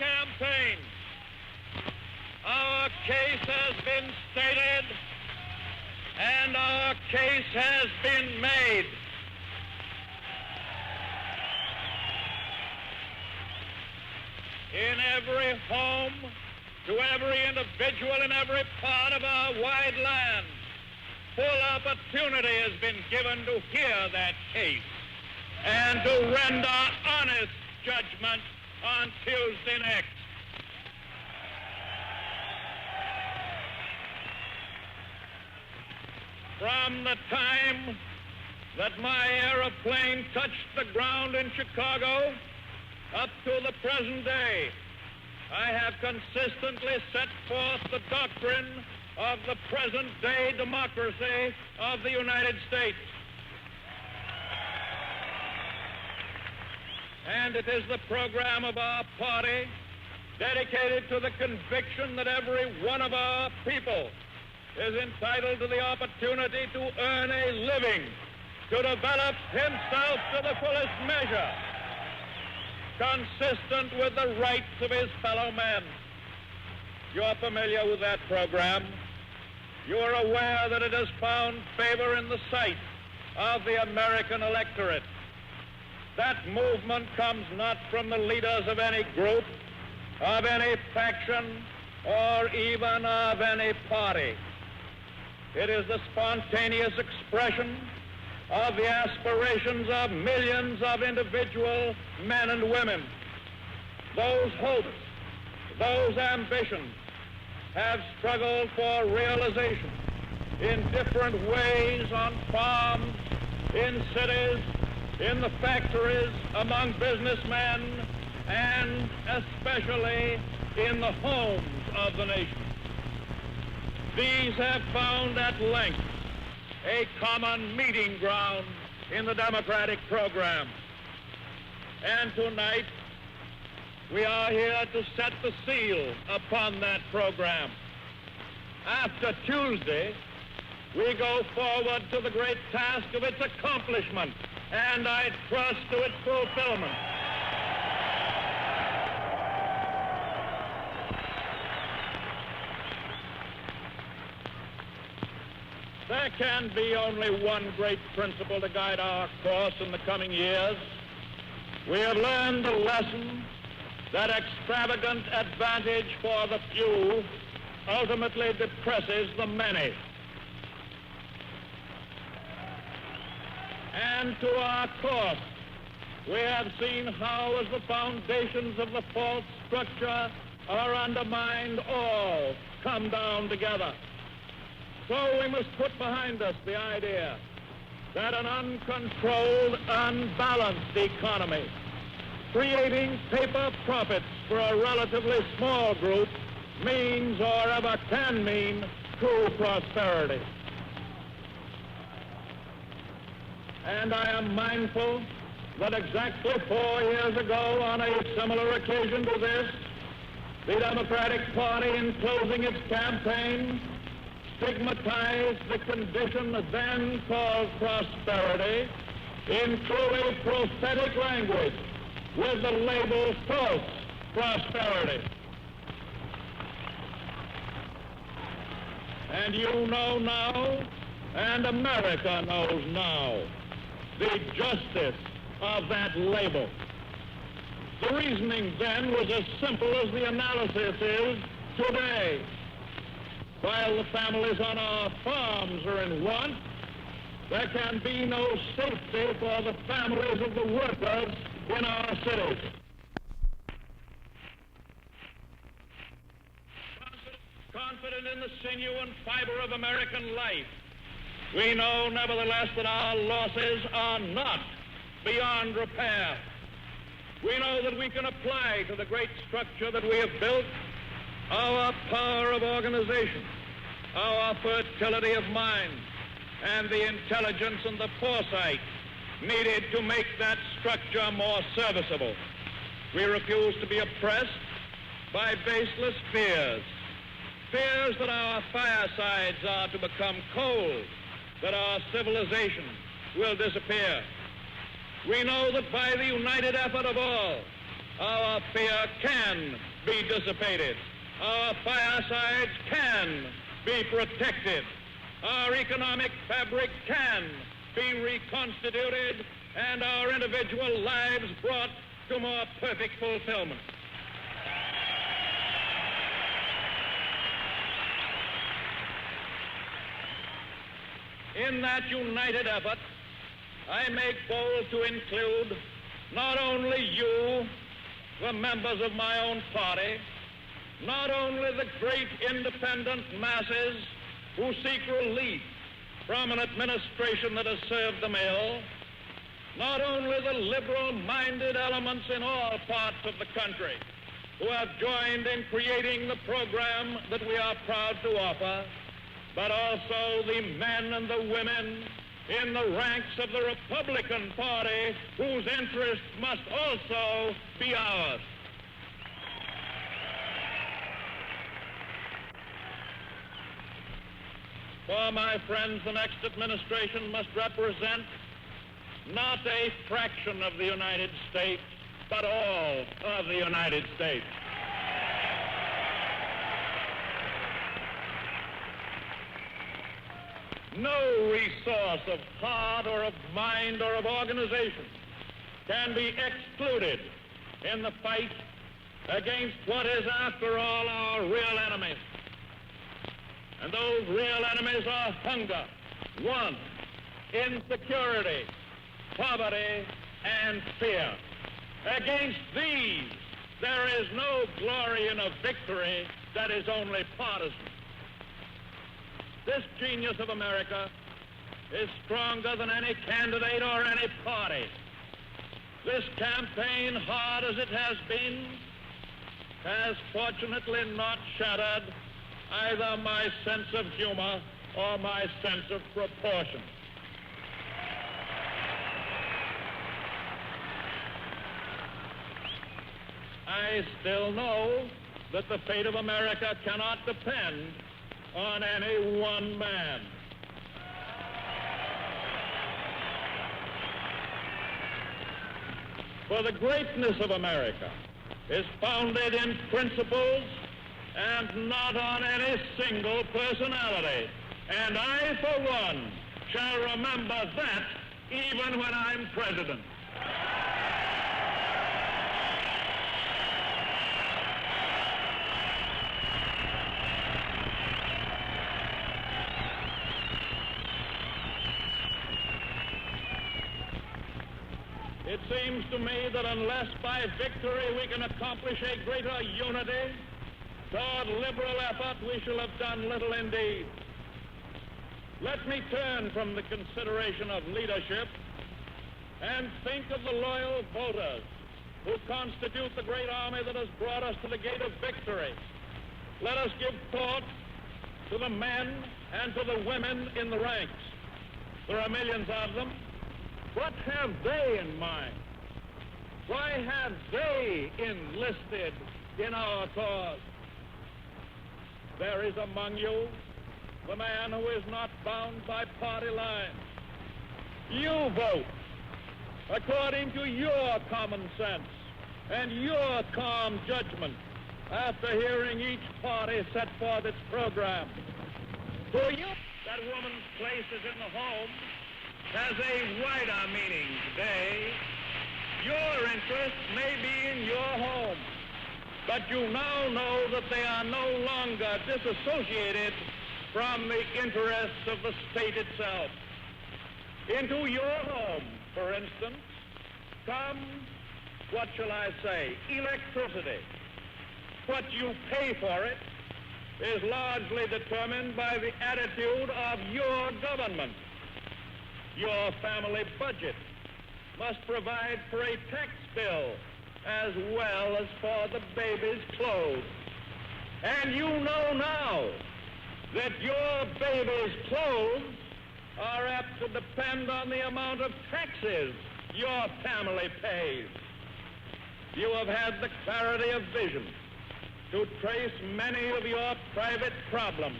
campaign. Our case has been stated, and our case has been made. In every home, to every individual in every part of our wide land, full opportunity has been given to hear that case and to render honest judgment on Tuesday next. From the time that my airplane touched the ground in Chicago up to the present day, I have consistently set forth the doctrine of the present-day democracy of the United States. And it is the program of our party dedicated to the conviction that every one of our people is entitled to the opportunity to earn a living, to develop himself to the fullest measure, consistent with the rights of his fellow men. You're familiar with that program. You are aware that it has found favor in the sight of the American electorate. That movement comes not from the leaders of any group, of any faction, or even of any party. It is the spontaneous expression of the aspirations of millions of individual men and women. Those hopes, those ambitions have struggled for realization in different ways on farms, in cities, in the factories, among businessmen, and especially in the homes of the nation. These have found at length a common meeting ground in the Democratic program. And tonight, we are here to set the seal upon that program. After Tuesday, we go forward to the great task of its accomplishment, and I trust to its fulfillment. There can be only one great principle to guide our course in the coming years. We have learned the lesson that extravagant advantage for the few ultimately depresses the many. And to our cost, we have seen how, as the foundations of the false structure are undermined, all come down together. So we must put behind us the idea that an uncontrolled, unbalanced economy, creating paper profits for a relatively small group, means or ever can mean true prosperity. And I am mindful that exactly 4 years ago, on a similar occasion to this, the Democratic Party, in closing its campaign, stigmatized the condition then called prosperity in truly prophetic language with the label false prosperity. And you know now, and America knows now, the justice of that label. The reasoning then was as simple as the analysis is today. While the families on our farms are in want, there can be no safety for the families of the workers in our cities. Confident in the sinew and fiber of American life, we know nevertheless that our losses are not beyond repair. We know that we can apply to the great structure that we have built our power of organization, our fertility of mind, and the intelligence and the foresight needed to make that structure more serviceable. We refuse to be oppressed by baseless fears, fears that our firesides are to become cold, that our civilization will disappear. We know that by the united effort of all, our fear can be dissipated. Our firesides can be protected. Our economic fabric can be reconstituted, and our individual lives brought to more perfect fulfillment. In that united effort, I make bold to include not only you, the members of my own party, not only the great independent masses who seek relief from an administration that has served them ill, not only the liberal-minded elements in all parts of the country who have joined in creating the program that we are proud to offer, but also the men and the women in the ranks of the Republican Party whose interests must also be ours. For, my friends, the next administration must represent not a fraction of the United States, but all of the United States. No resource of heart or of mind or of organization can be excluded in the fight against what is, after all, our real enemies. And those real enemies are hunger, want, insecurity, poverty, and fear. Against these, there is no glory in a victory that is only partisan. This genius of America is stronger than any candidate or any party. This campaign, hard as it has been, has fortunately not shattered either my sense of humor or my sense of proportion. I still know that the fate of America cannot depend on any one man. For the greatness of America is founded in principles and not on any single personality. And I, for one, shall remember that even when I'm president. It seems to me that unless by victory we can accomplish a greater unity toward liberal effort, we shall have done little indeed. Let me turn from the consideration of leadership and think of the loyal voters who constitute the great army that has brought us to the gate of victory. Let us give thought to the men and to the women in the ranks. There are millions of them. What have they in mind? Why have they enlisted in our cause? There is among you the man who is not bound by party lines. You vote according to your common sense and your calm judgment after hearing each party set forth its program. For you, that woman's place is in the home has a wider meaning today. Your interests may be in your home, but you now know that they are no longer disassociated from the interests of the state itself. Into your home, for instance, comes, what shall I say, electricity. What you pay for it is largely determined by the attitude of your government. Your family budget must provide for a tax bill as well as for the baby's clothes. And you know now that your baby's clothes are apt to depend on the amount of taxes your family pays. You have had the clarity of vision to trace many of your private problems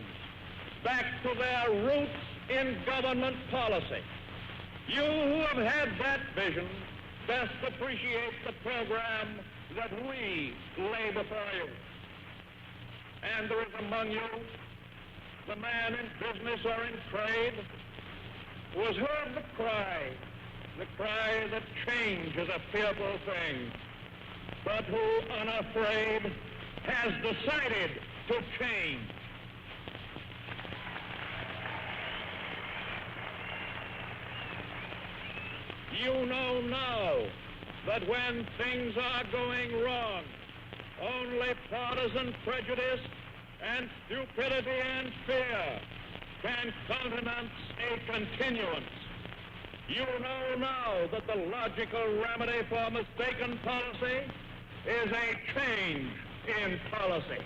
back to their roots in government policy. You who have had that vision best appreciate the program that we lay before you. And there is among you the man in business or in trade who has heard the cry that change is a fearful thing, but who, unafraid, has decided to change. You know now that when things are going wrong, only partisan prejudice and stupidity and fear can countenance a continuance. You know now that the logical remedy for mistaken policy is a change in policy.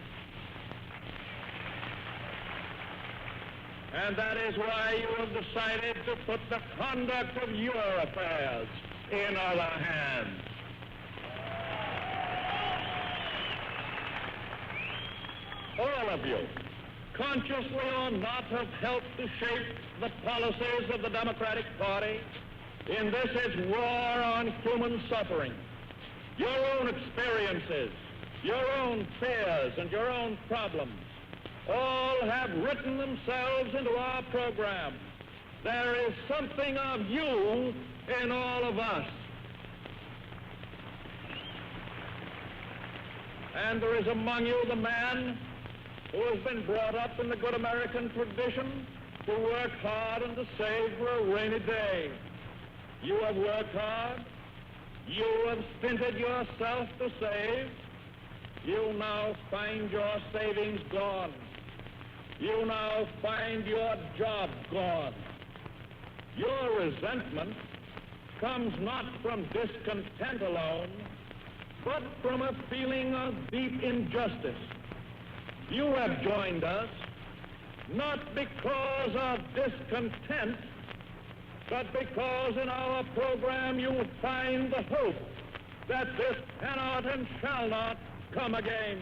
And that is why you have decided to put the conduct of your affairs in other hands. All of you, consciously or not, have helped to shape the policies of the Democratic Party in this its war on human suffering. Your own experiences, your own fears, and your own problems all have written themselves into our program. There is something of you in all of us. And there is among you the man who has been brought up in the good American tradition to work hard and to save for a rainy day. You have worked hard. You have stinted yourself to save. You now find your savings gone. You now find your job gone. Your resentment comes not from discontent alone, but from a feeling of deep injustice. You have joined us not because of discontent, but because in our program you find the hope that this cannot and shall not come again.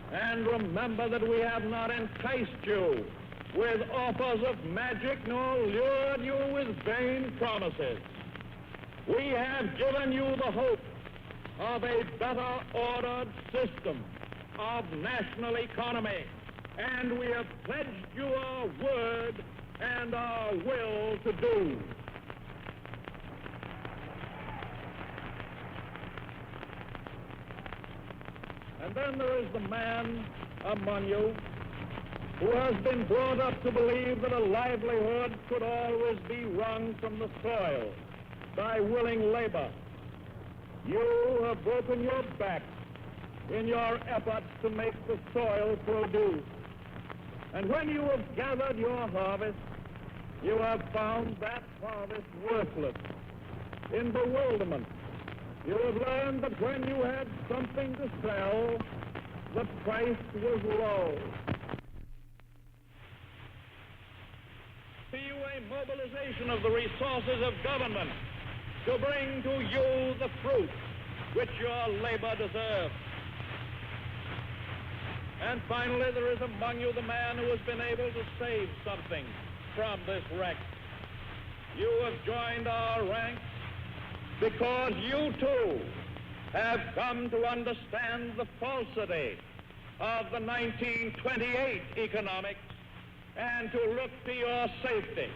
And remember that we have not enticed you with offers of magic nor lured you with vain promises. We have given you the hope of a better ordered system of national economy, and we have pledged you our word and our will to do. And then there is the man among you who has been brought up to believe that a livelihood could always be wrung from the soil by willing labor. You have broken your back in your efforts to make the soil produce. And when you have gathered your harvest, you have found that harvest worthless. In bewilderment, you have learned that when you had something to sell, the price was low. See you a mobilization of the resources of government to bring to you the fruit which your labor deserves. And finally, there is among you the man who has been able to save something from this wreck. You have joined our ranks because you, too, have come to understand the falsity of the 1928 economics and to look to your safety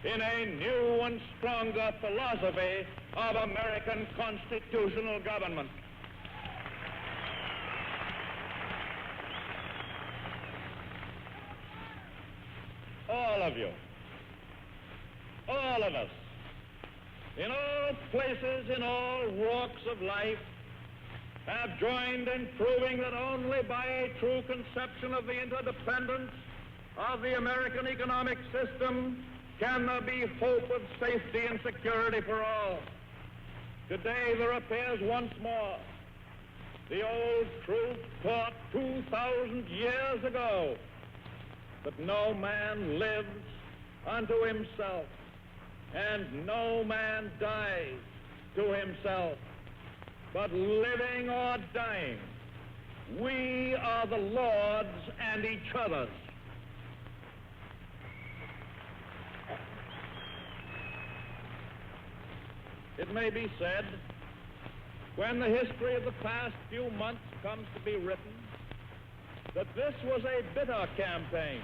in a new and stronger philosophy of American constitutional government. All of you, all of us, in all places, in all walks of life, have joined in proving that only by a true conception of the interdependence of the American economic system can there be hope of safety and security for all. Today there appears once more the old truth taught 2,000 years ago, that no man lives unto himself, and no man dies to himself, but living or dying, we are the Lord's and each other's. it may be said, when the history of the past few months comes to be written, that this was a bitter campaign.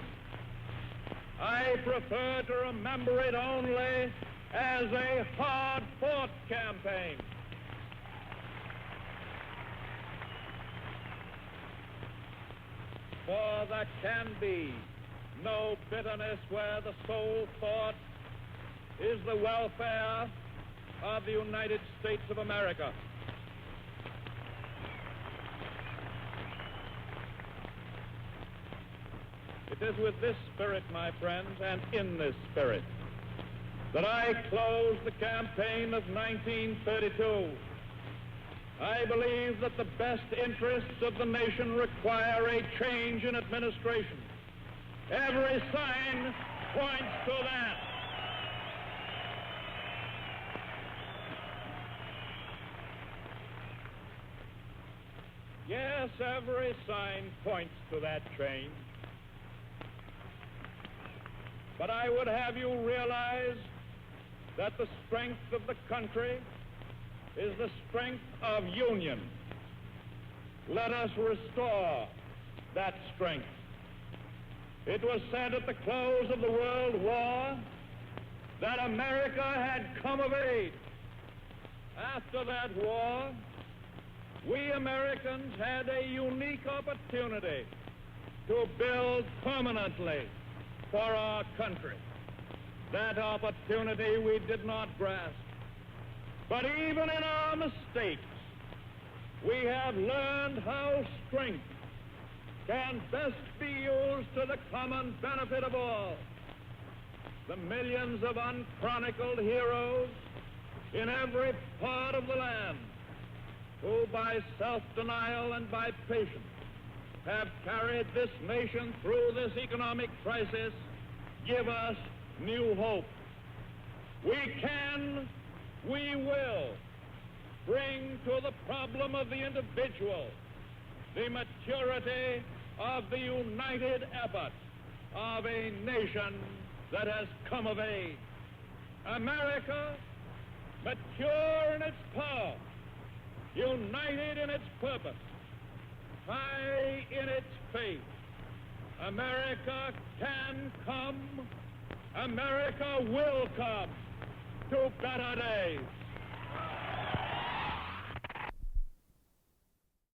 I prefer to remember it only as a hard-fought campaign. For there can be no bitterness where the sole thought is the welfare of the United States of America. It is with this spirit, my friends, and in this spirit, that I close the campaign of 1932. I believe that the best interests of the nation require a change in administration. Every sign points to that. Yes, every sign points to that change. But I would have you realize that the strength of the country is the strength of union. Let us restore that strength. It was said at the close of the World War that America had come of age. After that war, we Americans had a unique opportunity to build permanently for our country. That opportunity we did not grasp. But even in our mistakes, we have learned how strength can best be used to the common benefit of all. The millions of unchronicled heroes in every part of the land who by self-denial and by patience have carried this nation through this economic crisis give us new hope. We can, we will bring to the problem of the individual the maturity of the united effort of a nation that has come of age. America, mature in its power, united in its purpose, high in its faith. America can come, America will come to better days.